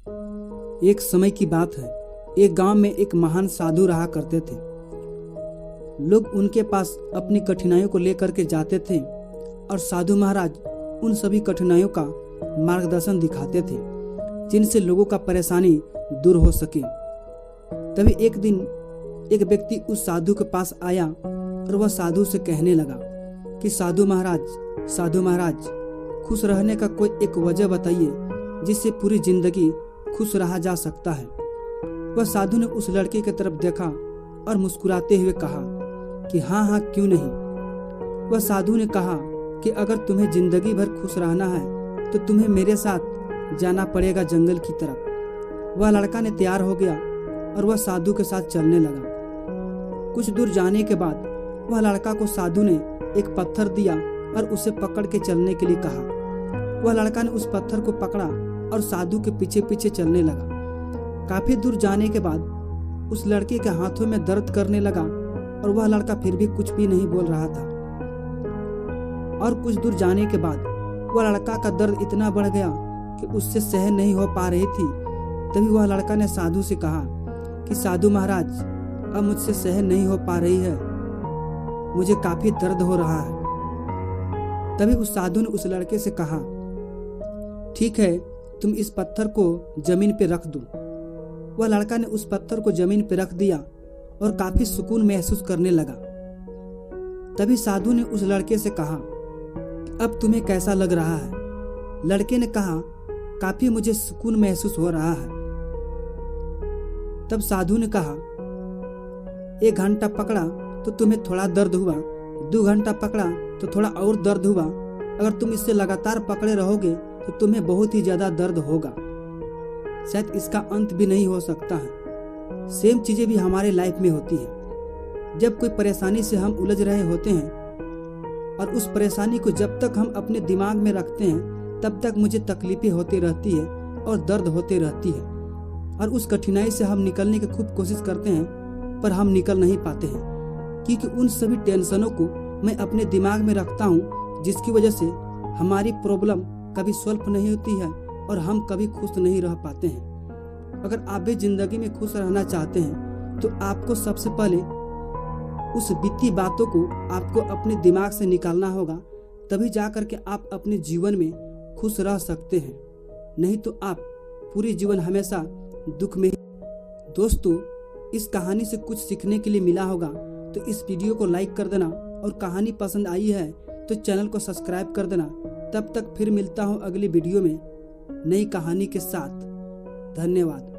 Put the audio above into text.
एक समय की बात है, एक गांव में एक महान साधु रहा करते थे। लोग उनके पास अपनी कठिनाइयों को लेकर के जाते थे और साधु महाराज उन सभी कठिनाइयों का मार्गदर्शन दिखाते थे जिनसे लोगों का परेशानी दूर हो सके। तभी एक दिन एक व्यक्ति उस साधु के पास आया और वह साधु से कहने लगा कि साधु महाराज, खुश रहने का कोई एक वजह बताइए जिससे पूरी जिंदगी खुश रहा जा सकता है। वह साधु ने उस लड़के की तरफ देखा और मुस्कुराते हुए कहा कि हाँ, क्यों नहीं। वह साधु ने कहा कि अगर तुम्हें जिंदगी भर खुश रहना है तो तुम्हें मेरे साथ जाना पड़ेगा जंगल की तरफ। वह लड़का ने तैयार हो गया और वह साधु के साथ चलने लगा। कुछ दूर जाने के बाद वह लड़का को साधु ने एक पत्थर दिया और उसे पकड़ के चलने के लिए कहा। वह लड़का ने उस पत्थर को पकड़ा और साधु के पीछे पीछे चलने लगा। काफी दूर जाने के बाद उस लड़के के हाथों में दर्द करने लगा और वह लड़का फिर भी कुछ भी नहीं बोल रहा था। और कुछ दूर जाने के बाद वह लड़का का दर्द इतना बढ़ गया कि उससे सहन नहीं हो पा रही थी। तभी वह लड़का ने साधु से कहा कि साधु महाराज, अब मुझसे सहन नहीं हो पा रही है, मुझे काफी दर्द हो रहा है। तभी उस साधु ने उस लड़के से कहा, ठीक है, तुम इस पत्थर को जमीन पे रख दो। वह लड़का ने उस पत्थर को जमीन पे रख दिया और काफी सुकून महसूस करने लगा। तभी साधु ने उस लड़के से कहा, अब तुम्हें कैसा लग रहा है? लड़के ने कहा, काफी मुझे सुकून महसूस हो रहा है। तब साधु ने कहा, 1 घंटा पकड़ा तो तुम्हें थोड़ा दर्द हुआ, 2 घंटा पकड़ा तो थोड़ा और दर्द हुआ, अगर तुम इससे लगातार पकड़े रहोगे तो तुम्हें बहुत ही ज्यादा दर्द होगा, शायद इसका अंत भी नहीं हो सकता है। सेम चीजें भी हमारे लाइफ में होती है। जब कोई परेशानी से हम उलझ रहे होते हैं और उस परेशानी को जब तक हम अपने दिमाग में रखते हैं तब तक मुझे तकलीफें होती रहती है और दर्द होते रहती है, और उस कठिनाई से हम निकलने की खूब कोशिश करते हैं पर हम निकल नहीं पाते हैं, क्योंकि उन सभी टेंशनों को मैं अपने दिमाग में रखता हूँ, जिसकी वजह से हमारी प्रॉब्लम कभी सॉल्व नहीं होती है और हम कभी खुश नहीं रह पाते हैं। अगर आप भी जिंदगी में खुश रहना चाहते हैं तो आपको सबसे पहले उस बीती बातों को आपको अपने दिमाग से निकालना होगा, तभी जा करके आप अपने जीवन में खुश रह सकते हैं, नहीं तो आप पूरी जीवन हमेशा दुख में। दोस्तों, इस कहानी से कुछ सीखने के लिए मिला होगा तो इस वीडियो को लाइक कर देना, और कहानी पसंद आई है तो चैनल को सब्सक्राइब कर देना। तब तक फिर मिलता हूँ अगली वीडियो में नई कहानी के साथ। धन्यवाद।